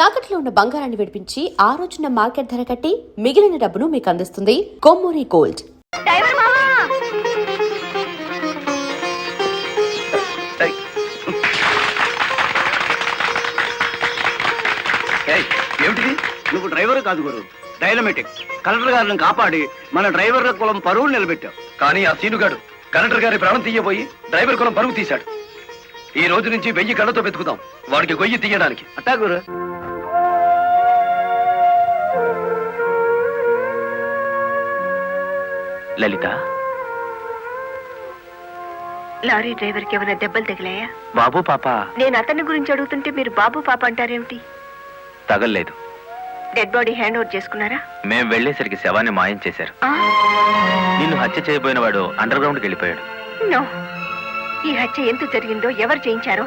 తాకట్లో ఉన్న బంగారాన్ని విడిపించి ఆ రోజున మార్కెట్ ధర కట్టి మిగిలిన డబ్బును మీకు అందిస్తుంది కొమ్మూరి గోల్డ్. ఏమిటిది? నువ్వు డ్రైవర్ కాదు గురు, డైనమెటిక్. కలెక్టర్ గారిని కాపాడి మన డ్రైవర్ల కులం పరువు నిలబెట్టావు. కానీ ఆ సీనుగాడు కలెక్టర్ గారి ప్రాణం తీయబోయి డ్రైవర్ కులం పరువు తీశాడు. ఈ రోజు నుంచి 1000 కళ్ళతో వెతుకుతాం వాడికి గొయ్యి తీయడానికి. అట్టా గురు. లలిత, లారీ డ్రైవర్ కి ఏమైనా దెబ్బలు తగిలాయా? బాబు పాప. నేను అతని గురించి అడుగుతుంటే మీరు బాబు పాప అంటారేమిటి? తగల్లేదు. డెడ్ బాడీ హ్యాండ్ ఓవర్ చేసుకున్నారా? మేం వెళ్లేసరికి శవాన్ని మాయం చేశారు. నిన్ను హత్య చేయబోయిన వాడు అండర్ గ్రౌండ్కి వెళ్ళిపోయాడు. నో, ఈ హత్య ఎందుకు జరిగిందో, ఎవరు చేయించారో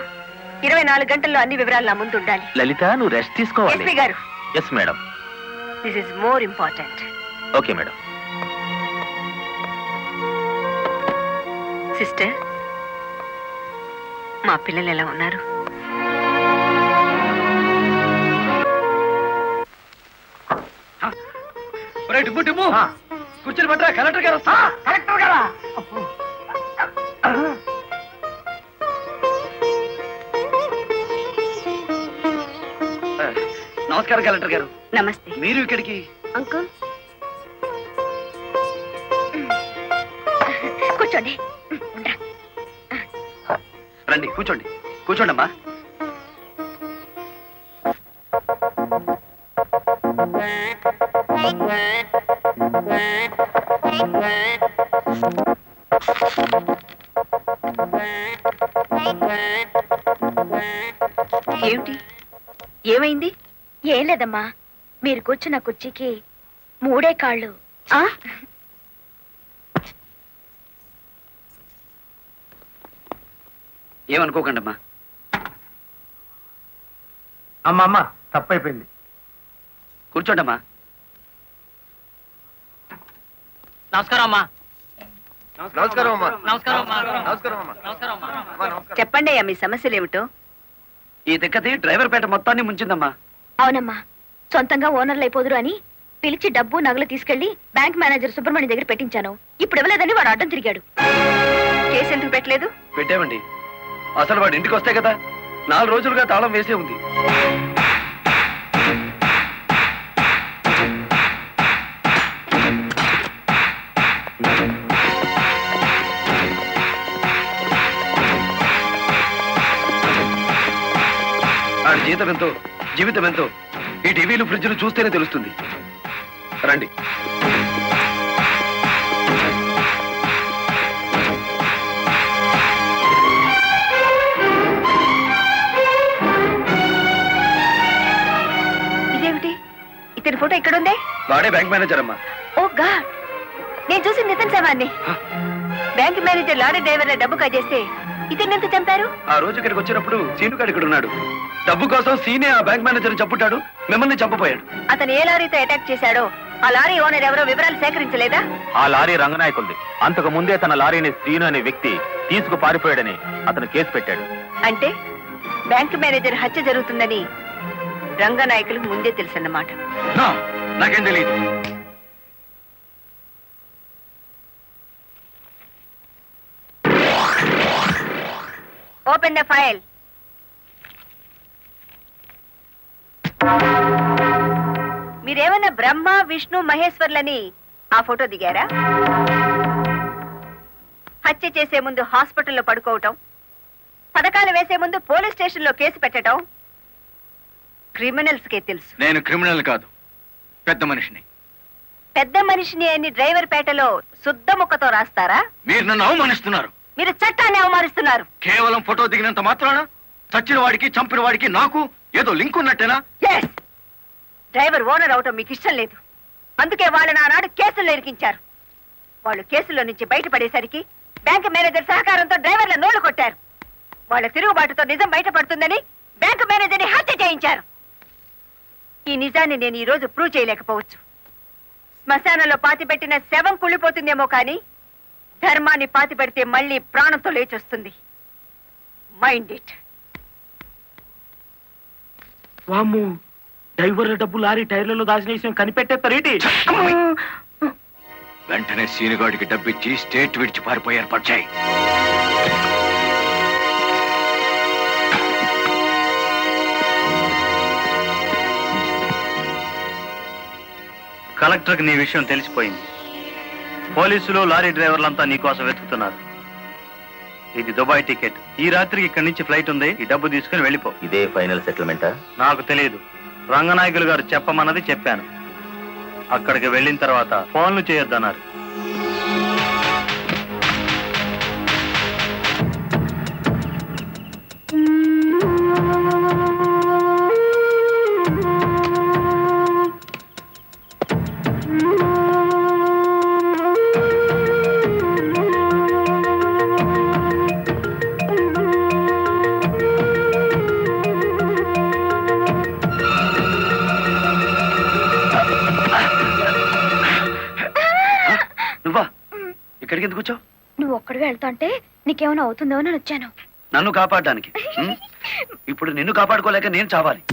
24 గంటల్లో అన్ని వివరాలు నా ముందు ఉండాలి. లలిత, నువ్వు రెస్ట్ తీసుకోవాలి. ఎస్పీ గారు. Yes madam. This is more important. Okay madam. Sister, మా పిల్లలు ఎలా ఉన్నారు? కూర్చొని పట్టరా, కలెక్టర్ గారు. కలెక్టర్ గారా? నమస్కారం కలెక్టర్ గారు. నమస్తే. మీరు ఇక్కడికి? అంకుల్ కూర్చోండి. రండి, కూర్చోండి. కూర్చోండి అమ్మా. ఏమిటి, ఏమైంది? ఏం లేదమ్మా, మీరు కూర్చున్న కుర్చీకి 3 కాళ్ళు. ఏమనుకోకండి అమ్మా. అమ్మా తప్పైపోయింది. కూర్చోండి అమ్మా. నమస్కారం అమ్మా. నమస్కారం అమ్మా. నమస్కారం అమ్మా. నమస్కారం అమ్మా. నమస్కారం అమ్మా. చెప్పండి అయ్యా, మీ సమస్యలు ఏమిటో. ఈ దిక్కది డ్రైవర్ పేట మొత్తాన్ని ముంచిందమ్మా. అవునమ్మా, సొంతంగా ఓనర్లు అయిపోదురు అని పిలిచి డబ్బు నగలు తీసుకెళ్లి బ్యాంక్ మేనేజర్ సుబ్రహ్మణ్యం దగ్గర పెట్టించాను. ఇప్పుడు ఇవ్వలేదని వాడు అడ్డం తిరిగాడు. కేసు ఎందుకు పెట్టలేదు? పెట్టామండి. అసలు వాడు ఇంటికి వస్తే కదా 4 రోజులుగా తాళం వేసే ఉంది. ఆడి జీతం ఎంతో, జీవితం ఎంతో ఈ టీవీలు, ఫ్రిడ్జ్లు చూస్తేనే తెలుస్తుంది. రండి. ఇదేమిటి, ఇతని ఫోటో ఇక్కడుందే? వాడే బ్యాంక్ మేనేజర్ అమ్మా. ఓ గాడ్, నేను చూసి నితిన్ శవాన్ని. బ్యాంక్ మేనేజర్ లారీ డ్రైవర్ల డబ్బు కాజేస్తే ఇతన్ని ఎంత చంపారు? ఆ రోజు ఇక్కడికి వచ్చినప్పుడు సీను గారు ఇక్కడ ఉన్నాడు. డబ్బు కోసం సీనే ఆ బ్యాంక్ మేనేజర్ చంపుతాడు, మిమ్మల్ని చంపపోయాడు. అతను ఏ లారీతో అటాక్ చేశాడో ఆ లారీ ఓనర్ ఎవరో వివరాలు సేకరించలేదా? ఆ లారీ రంగనాయకుల్ది. అంతకు ముందే తన లారీని శ్రీను అనే వ్యక్తి తీసుకు పారిపోయాడని అతను కేసు పెట్టాడు. అంటే బ్యాంక్ మేనేజర్ హత్య జరుగుతుందని రంగనాయకులకు ముందే తెలుసన్నమాట. నాకేం తెలియదు. Open the file. మీరేమన్నా బ్రహ్మ, విష్ణు, మహేశ్వర్లని ఆ ఫోటో దిగారా? హత్య చేసే ముందు హాస్పిటల్లో పడుకోవటం, పథకాలు వేసే ముందు పోలీస్ స్టేషన్లో కేసు పెట్టడం క్రిమినల్స్ కే తెలుసు. నేను క్రిమినల్ కాదు, పెద్ద మనిషిని. పెద్ద మనిషిని అని డ్రైవర్ పేటలో శుద్ధ ముక్కతో రాస్తారా? మీరు నన్ను అవమానిస్తున్నారు. మీరు చట్టాన్ని అవమానిస్తున్నారు. కేవలం ఫోటో దిగినంత మాత్రాన చచ్చిన వాడికి, చంపిన వాడికి నాకు ఏదో లింక్ ఉన్నట్టేనా? డ్రైవర్ ఓనర్ అవటం మీకు ఇష్టం లేదు. అందుకే వాళ్ళని ఆనాడు కేసుల్లో ఇరికించారు. వాళ్ళు కేసులో నుంచి బయటపడేసరికి బ్యాంక్ మేనేజర్ సహకారంతో డ్రైవర్ల నోళ్లు కొట్టారు. వాళ్ళ తిరుగుబాటుతో నిజం బయటపడుతుందని బ్యాంక్ మేనేజర్ని హత్య చేయించారు. ఈ నిజాన్ని నేను ఈ రోజు ప్రూవ్ చేయలేకపోవచ్చు. శ్మశానంలో పాతిపెట్టిన శవం కుళ్ళిపోతుందేమో కానీ ధర్మాన్ని పాతిపెడితే మళ్ళీ ప్రాణంతో లేచొస్తుంది. Mind it. వామ్మో, డ్రైవర్ల డబ్బు లారీ టైర్లలో దాచిన విషయం కనిపెట్టేస్తారేటి? వెంటనే సీనుగాడికి డబ్బిచ్చి స్టేట్ విడిచి పారిపోయి ఏర్పాటు చేయి. కలెక్టర్కి నీ విషయం తెలిసిపోయింది. పోలీసులు లారీ డ్రైవర్లంతా నీ కోసం వెతుకుతున్నారు. ఇది దుబాయ్ టికెట్. ఈ రాత్రికి ఇక్కడి నుంచి ఫ్లైట్ ఉంది. ఈ డబ్బు తీసుకుని వెళ్ళిపో. ఇదే ఫైనల్ సెటిల్మెంటా? నాకు తెలియదు. రంగనాయకులు గారు చెప్పమన్నది చెప్పాను. అక్కడికి వెళ్ళిన తర్వాత ఫోన్లు చేయొద్దన్నారు. నువ్వా ఇక్కడికి ఎందుకు వచ్చావు? నువ్వు ఒక్కడిగా వెళ్తా అంటే నీకేమైనా అవుతుందో అని వచ్చాను. నన్ను కాపాడడానికి. ఇప్పుడు నిన్ను కాపాడుకోలేక నేను చావాలి.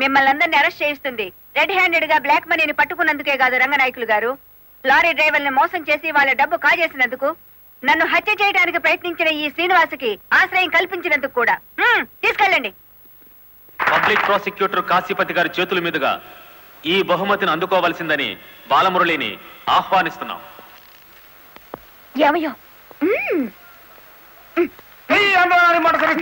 మిమ్మల్ని అందరినీ అరెస్ట్ చేయిస్తుంది. రెడ్ హ్యాండెడ్ గా బ్లాక్ మనీని పట్టుకున్నందుకే కాదు రంగనాయకులు గారు, లారీ డ్రైవర్ని మోసం చేసి వాళ్ళ డబ్బు కాజేసినందుకు, నన్ను హత్య చేయడానికి ప్రయత్నించిన ఈ శ్రీనివాసుకి ఆశ్రయం కల్పించినందుకు కూడా. తీసుకెళ్ళండి. పబ్లిక్ ప్రాసిక్యూటర్ కాశీపతి గారి చేతుల మీదుగా ఈ బహుమతిని అందుకోవలసిందని బాలమురళిని ఆహ్వానిస్తున్నాం. ఏమయ్యో ఈ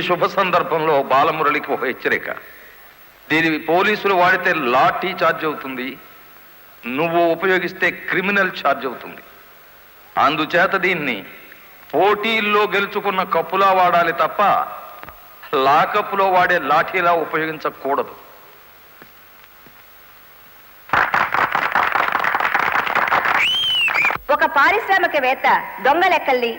శుభ సందర్భంలో బాలమురళికి ఒక హెచ్చరిక. దీని పోలీసులు వాడితే లాఠీ ఛార్జ్ అవుతుంది, నువ్వు ఉపయోగిస్తే క్రిమినల్ ఛార్జ్ అవుతుంది. అందుచేత దీన్ని పోటీల్లో గెలుచుకున్న కప్పులా వాడాలి తప్ప లాకప్పులో వాడే లాఠీలా ఉపయోగించకూడదు. ఒక పారిశ్రామికవేత్త దొంగ లెక్కల్ని,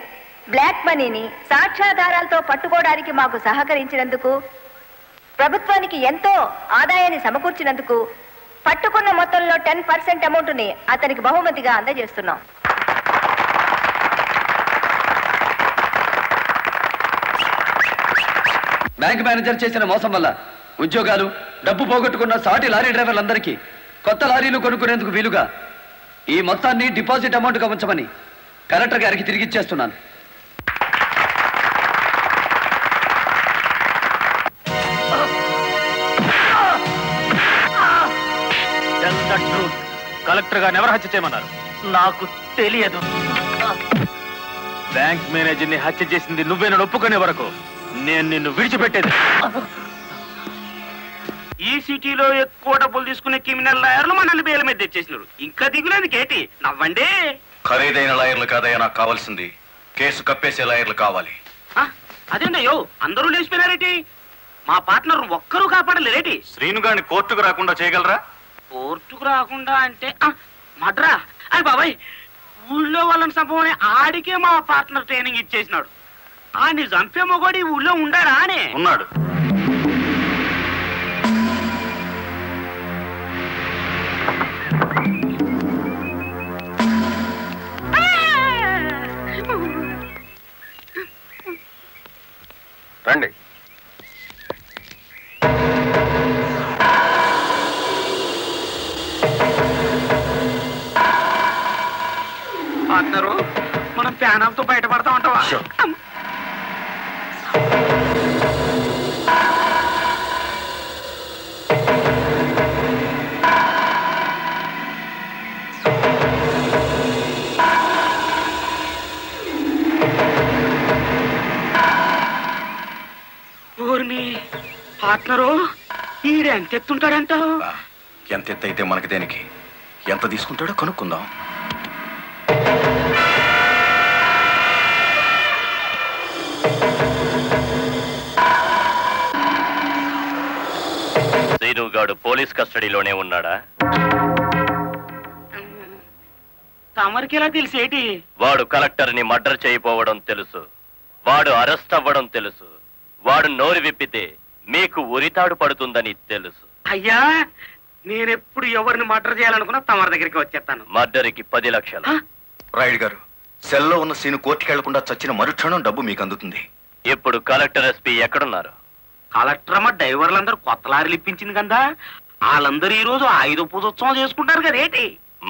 బ్లాక్ మనీని సాక్ష్యాధారాలతో పట్టుకోవడానికి మాకు సహకరించినందుకు, ప్రభుత్వానికి ఎంతో ఆదాయాన్ని సమకూర్చినందుకు పట్టుకున్న మొత్తంలో 10% అమౌంట్ని అతనికి బహుమతిగా అందజేస్తున్నాం. బ్యాంక్ మేనేజర్ చేసిన మోసం వల్ల ఉద్యోగాలు, డబ్బు పోగొట్టుకున్న సాటి లారీ డ్రైవర్లందరికీ కొత్త లారీలు కొనుక్కునేందుకు వీలుగా ఈ మొత్తాన్ని డిపాజిట్ అమౌంట్గా ఉంచమని కలెక్టర్ గారికి తిరిగిచ్చేస్తున్నాను. కలెక్టర్ గారిని ఎవరు హత్య చేయమన్నారు? నాకు తెలియదు. బ్యాంక్ మేనేజర్ ని హత్య చేసింది నువ్వేనని ఒప్పుకునే వరకు నేను నిన్ను విడిచిపెట్టేది. ఈ సిటీలో ఎక్కువ డబ్బులు తీసుకునే క్రిమినల్ లాయర్లు మనల్ని బేల మీద తెచ్చేసినారు. ఇంకా దిగులేదు కేటి, నవ్వండి. ఖరీదైన లాయర్లు కాదయ్యా నాకు కావాల్సింది, కేసు కప్పేసే లాయర్లు కావాలి. అదేందయ్యో అందరూ లేచిపోయినారేటి? మా పార్ట్నర్ ఒక్కరూ కాపాడలేరేటి? శ్రీను గారిని కోర్టుకు రాకుండా చేయగలరా? కోర్టుకు రాకుండా అంటే మడ్రా అయ్యి బాబాయ్, ఊళ్ళో వాళ్ళని చంపమని ఆడికే మా పార్ట్నర్ ట్రైనింగ్ ఇచ్చేసినాడు. ఆడిని చంపే మొగోడి ఊళ్ళో ఉండారా అని ఉన్నాడు. రండి. పార్ట్నరు, మనం ప్యానంతో బయటపడతా ఉంటావా? ఊరిని పార్ట్నరు, ఈడెంత ఎత్తుంటాడంటావు? ఎంత ఎత్తైతే మనకి దేనికి, ఎంత తీసుకుంటాడో కనుక్కుందాం. శ్రీనుగాడు పోలీస్ కస్టడీలోనే ఉన్నాడా? తమరికి ఎలా తెలిసేటి? వాడు కలెక్టర్ ని మర్డర్ చేయబోవడం తెలుసు, వాడు అరెస్ట్ అవ్వడం తెలుసు, వాడు నోరు విప్పితే మీకు ఉరితాడు పడుతుందని తెలుసు. అయ్యా, నేనెప్పుడు ఎవరిని మర్డర్ చేయాలనుకున్నా తమరి దగ్గరికి వచ్చేస్తాను. మర్డర్కి 10 లక్షలు. రాయుడు గారు, సెల్లో ఉన్న సీను కోర్టుకి వెళ్లకుండా చచ్చిన మరుక్షణం డబ్బు మీకు అందుతుంది. ఇప్పుడు కలెక్టర్ ఎస్పీ ఎక్కడున్నారు? కలెక్టర్ అమ్మ డ్రైవర్లందరూ కొత్త లారీలు ఇప్పించింది కదా, వాళ్ళందరూ ఈ రోజు ఆయుధ పూజోత్సవం చేసుకుంటారు కదేటి?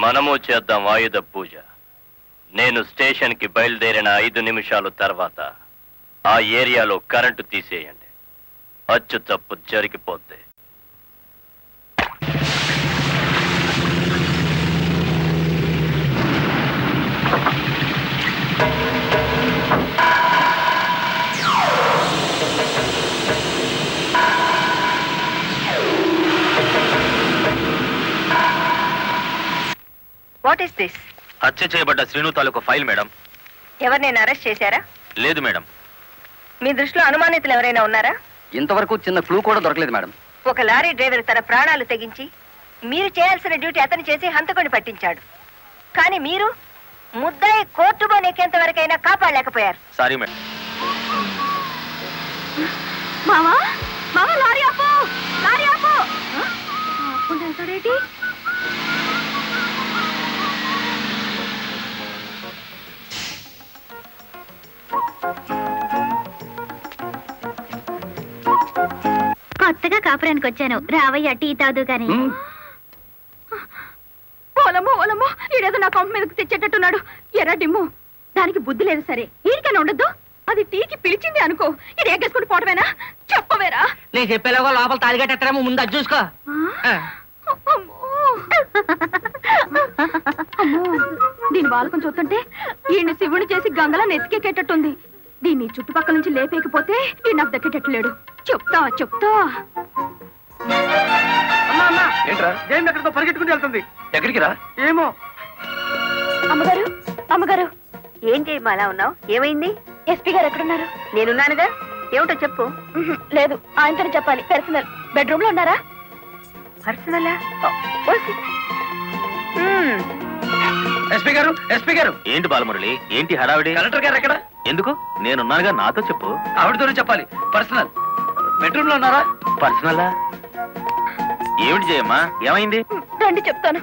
మనము చేద్దాం ఆయుధ పూజ. నేను స్టేషన్ కి బయలుదేరిన 5 నిమిషాలు తర్వాత ఆ ఏరియాలో కరెంటు తీసేయండి. అచ్చు తప్పు జరిగిపోద్ది. What is this? హత్య చేయబడ్డ శ్రీను తాలూకు ఫైల్ మేడం. ఎవరినైనా అరెస్ట్ చేశారా? లేదు మేడం. మీ దృష్టిలో అనుమానితులు ఎవరైనా ఉన్నారా? ఇంతవరకు చిన్న క్లూ కూడా దొరకలేదు మేడం. ఒక లారీ డ్రైవర్ తన ప్రాణాలు తెగించి మీరు చేయాల్సిన డ్యూటీ అతను చేసి హంతకుని పట్టించాడు. కానీ మీరు ముద్దాయి కోర్టులో నెక్కేంత వరకైనా కాపాడలేకపోయారు. Sorry madam. మావా మావా, లారీ ఆపు, లారీ ఆపు. ఆపుకుంటాడేటి? కొత్తగా కాపురానికి వచ్చాను, రావయ్య టీ తాదు గాని. ఓలమ్మో ఓలమ్మో, ఈడేదో నా కొంప మీదకి తెచ్చేటట్టున్నాడు. ఎర్ర డిమ్ము, దానికి బుద్ధి లేదు. సరే ఈడికైనా ఉండద్దు. అది టీకి పిలిచింది అనుకో, ఇది ఎగ్గేసుకుని పోవటమేనా? చెప్పవేరా? నేను చెప్పేలాగా లోపల తాలిగట్టేమో ముందు అది చూసుకో. అమ్మో. అమ్మో, దీని బాలకం చూస్తుంటే ఈయన శివుని చేసి గంగలా నెత్తికెక్కేటట్టుంది. దీన్ని చుట్టుపక్కల నుంచి లేపేకపోతే ఈ నాకు దక్కేటట్లేడు. చెప్తా చెప్తా. ఏంట్రా జైన్ ఎక్కడితో పరిగెట్టుకుని వెళ్తుంది. ఎక్కడికి రా? ఏమో. అమ్మగారు, అమ్మగారు, ఏం చేయమ్మా అలా ఉన్నావు? ఏమైంది? ఎస్పీ గారు ఎక్కడున్నారు? నేనున్నానుగా, ఏమిటో చెప్పు. లేదు, ఆయనతోనే చెప్పాలి. పర్సనల్. బెడ్రూమ్ లో ఉన్నారా? పర్సనలా? ఎస్పీ గారు ఏంటి బాలమురళి, ఏంటి హడావిడి? కలెక్టర్ గారు ఎక్కడ? ఎందుకు? నేనున్నానుగా, నాతో చెప్పు. ఆవిడతోనే చెప్పాలి. పర్సనల్. బెడ్రూమ్ లో ఉన్నారా? పర్సనలా? ఏమిటి జయమ్మా, ఏమైంది? రండి చెప్తాను.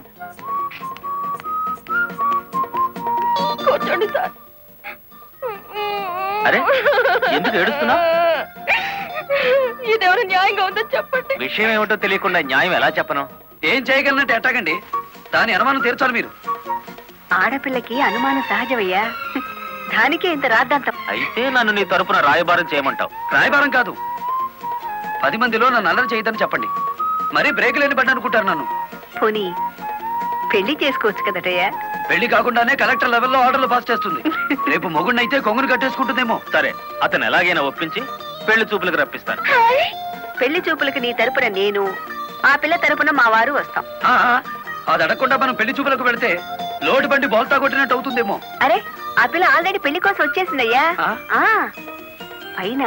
కూర్చోండి సార్. అరే, ఎందుకు ఏడుస్తున్నావ్? ఇదేమైనా న్యాయంగా ఉందో చెప్పండి. విషయం ఏమిటో తెలియకుండా న్యాయం ఎలా చెప్పను? ఏం చేయగలనంటే ఎట్టాగండి? దాని అనుమానం తీర్చాలి మీరు. ఆడపిల్లకి అనుమానం సహజమయ్యా, దానికే ఇంత రాద్దాంతం. అయితే నన్ను నీ తరపున రాయబారం చేయమంటావు? రాయబారం కాదు, 10 మందిలో నన్ను అల్లరి చేయదని చెప్పండి. మరీ బ్రేక్ లేని పడ్డ అనుకుంటారు నన్ను. పోనీ పెళ్లి చేసుకోవచ్చు కదటయ్యా. పెళ్లి కాకుండానే కలెక్టర్ లెవెల్లో ఆర్డర్లు పాస్ చేస్తుంది. రేపు మొగుడినైతే కొంగును కట్టేసుకుంటుందేమో. సరే, అతను ఎలాగైనా ఒప్పించి పెళ్లి చూపులకు రప్పిస్తాను. పెళ్లి చూపులకి నీ తరపున నేను, ఆ పిల్ల తరపున మా వారు వస్తాం. ఆ, అది అడగకుండా మనం పెళ్లి చూపులకు వెళితే లోటు బండి బోల్తా కొట్టినట్టు అవుతుందేమో. అరే, ఆ పిల్ల ఆల్రెడీ పెళ్లి కోసం వచ్చేసిందయ్యా. ఆ? ఆ, పైన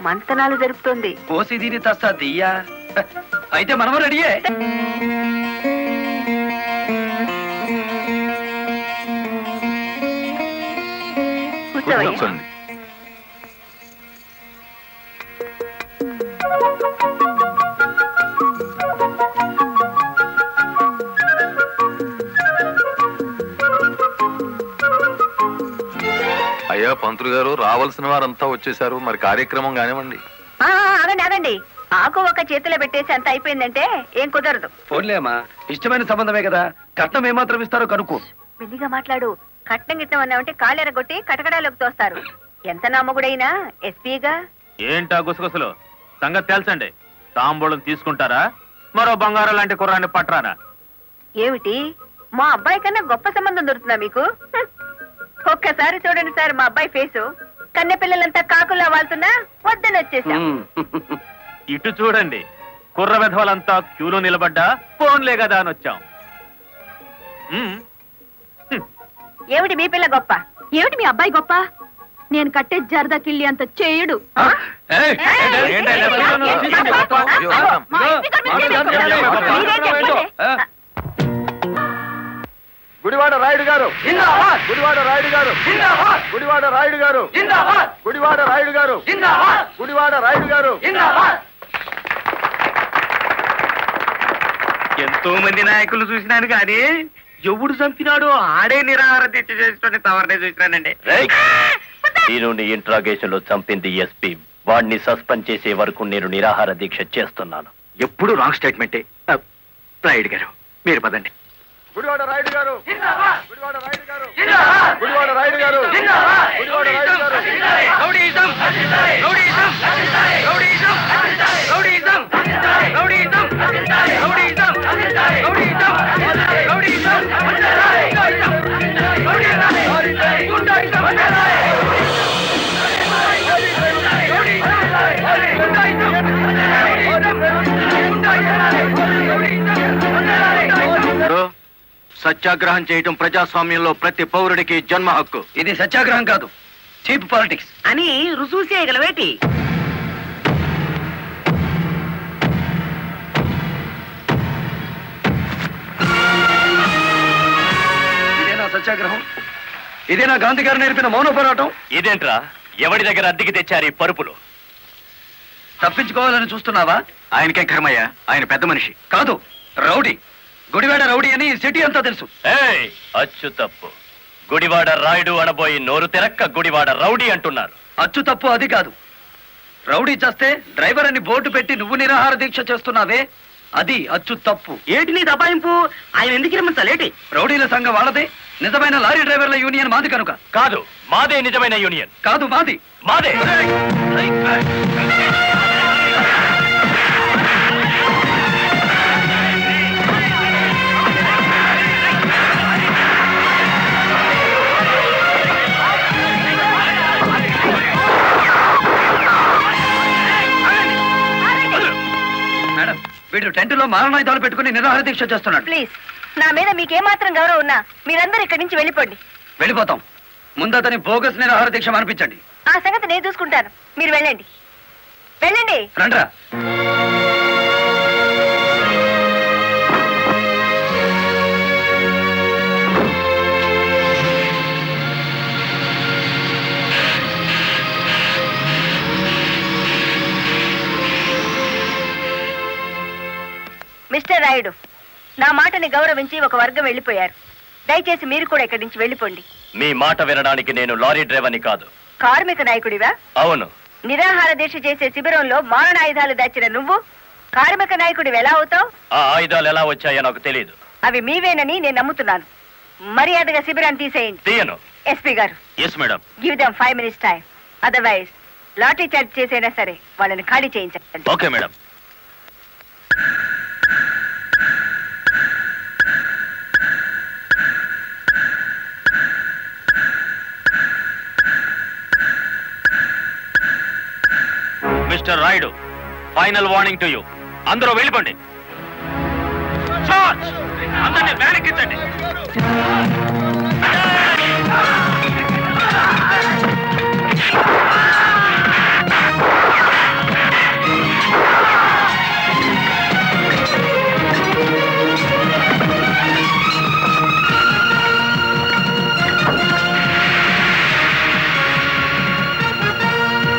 మంతనాలు జరుపుతోంది. పోసి దీని తస్తా దియ్యా. అయితే మనము రెడీయే. కూర్చోవయ్యా. అయ్యా పంతులు గారు, రావాల్సిన వారంతా వచ్చేసారు, మరి కార్యక్రమం కానివ్వండి. ఆగండి ఆగండి, ఆకు ఒక చేతిలో పెట్టేసి అంత అయిపోయిందంటే ఏం కుదరదు. పోన్లేమ్మా, ఇష్టమైన సంబంధమే కదా, కట్నం ఏమాత్రం ఇస్తారో కనుక్కో. మెల్లిగా మాట్లాడు. కట్నం గిట్నం అన్నామంటే కాళ్ళెరగొట్టి కటకడాలోకి తోస్తారు. ఎంత నమ్మగుడైనా ఎస్పీగా. ఏంటా గుసగుసలు? సంగతి తెలుసండి. తాంబూలం తీసుకుంటారా, మరో బంగారం లాంటి కుర్రాన్ని పట్టరానా? ఏమిటి, మా అబ్బాయి కన్నా గొప్ప సంబంధం దొరుకుతుందా మీకు? ఒక్కసారి చూడండి సార్ మా అబ్బాయి ఫేసు. కన్నె పిల్లలంతా కాకుల్లా వాళ్తున్నా వద్దని వచ్చేసాం. ఇటు చూడండి, కుర్ర విధవలంతా క్యూలో నిలబడ్డా ఫోన్లే కదా అని వచ్చాం. ఏమిటి మీ పిల్ల గొప్ప? ఏమిటి మీ అబ్బాయి గొప్ప? నేను కట్టే జరదా కిళ్ళి అంత చేయడు. ఏయ్, గుడివాడ రాయుడు గారు, గుడివాడ రాయుడు గారు, గుడివాడ రాయుడు గారు, గుడివాడ రాయుడు గారు, గుడివాడ రాయుడు గారు. ఎంతో మంది నాయకులు చూసినాను కానీ ఎవడు చంపినాడో ఆడే నిరాహార దీక్ష చేసుకుని తవరనే చూసినానండి. నేను ఇంట్రాగేషన్ లో చంపింది ఎస్పీ. వాడిని సస్పెండ్ చేసే వరకు నేను నిరాహార దీక్ష చేస్తున్నాను. ఎప్పుడు రాంగ్ స్టేట్మెంటే. రాయుడు గారు మీరు పదండి. గుడివాడ రాయుడు గారు, గుడివాడ రాయుడు గారు, గుడివాడ రాయుడు గారు, గుడివాడ రాయుడు గారు. Rowdyism, rowdyism, rowdyism, rowdyism, rowdyism, rowdyism, rowdyism, rowdyism, సత్యాగ్రహం చేయటం ప్రజాస్వామ్యంలో ప్రతి పౌరుడికి జన్మ హక్కు. ఇది సత్యాగ్రహం కాదు, చీప్ పాలిటిక్స్ అని రుజువు చేయగలవేటి? ఇదేనా సత్యాగ్రహం? ఇదేనా గాంధీ గారు నేర్పిన మౌన పోరాటం? ఇదేంట్రా, ఎవడి దగ్గర అద్దెకి తెచ్చారు ఈ పరుపులు? తప్పించుకోవాలని చూస్తున్నావా? ఆయనకే కర్మయ్య, ఆయన పెద్ద మనిషి కాదు, రౌడీ. గుడివాడ రౌడీ అని సిటీ అంతా తెలుసు. ఏయ్, అచ్చు తప్పు. గుడివాడ రాయుడు అనబోయి నోరు తెరక్క గుడివాడ రౌడీ అంటున్నారు. అచ్చు తప్పు అది కాదు. రౌడీ చేస్తే డ్రైవర్ అని బోర్డు పెట్టి నువ్వు నిరాహార దీక్ష చేస్తున్నావే, అది అచ్చు తప్పు. ఏటి నీ దబాయింపు? ఆయన ఎందుకు రమ్మంతలేటి? రౌడీల సంఘం వాళ్ళదే, నిజమైన లారీ డ్రైవర్ల యూనియన్ మాది కనుక. కాదు, మాదే నిజమైన యూనియన్. కాదు, మాది. మాదే. మేడం, వీడు టెంటులో మారణాయుధాలు పెట్టుకుని నిరాహార దీక్ష చేస్తున్నాడు. ప్లీజ్, నా మీద మీకేమాత్రం గౌరవం ఉన్నా మీరందరూ ఇక్కడి నుంచి వెళ్ళిపోండి. వెళ్ళిపోతాం. ముందు అతని బోగస్ నిరాహార దీక్ష అనిపించండి. ఆ సంగతి నేను చూసుకుంటాను. మీరు వెళ్ళండి, వెళ్ళండి. రండ్రా. మిస్టర్ రాయుడు, నా మాటని గౌరవించి ఒక వర్గం వెళ్ళిపోయారు. దయచేసి మీరు కూడా ఇక్కడి నుంచి వెళ్ళిపోండి. మీ మాట వినడానికి నేను లారీ డ్రైవర్ని కాదు. కార్మిక నాయకుడివా? అవును. నిరాహార దీక్ష చేసే శిబిరంలో మారణాయుధాలు దాచిన నువ్వు కార్మిక నాయకుడివి ఎలా అవుతావు? ఆ ఆయుధాలు ఎలా వచ్చాయో నాకు తెలియదు. అవి మీవేనని నేను నమ్ముతున్నాను. మర్యాదగా శిబిరాన్ని తీసేయండి. తీయను. ఎస్పీ గారు, yes madam. Give them 5 minutes time. Otherwise lathi charge చేసైనా సరే వాళ్ళని ఖాళీ చేయించండి. Okay madam. Mister Rayudu, final warning to you. అందరూ వెళ్ళిపోండి. అందరినీ వ్యాన్ ఎక్కించండి.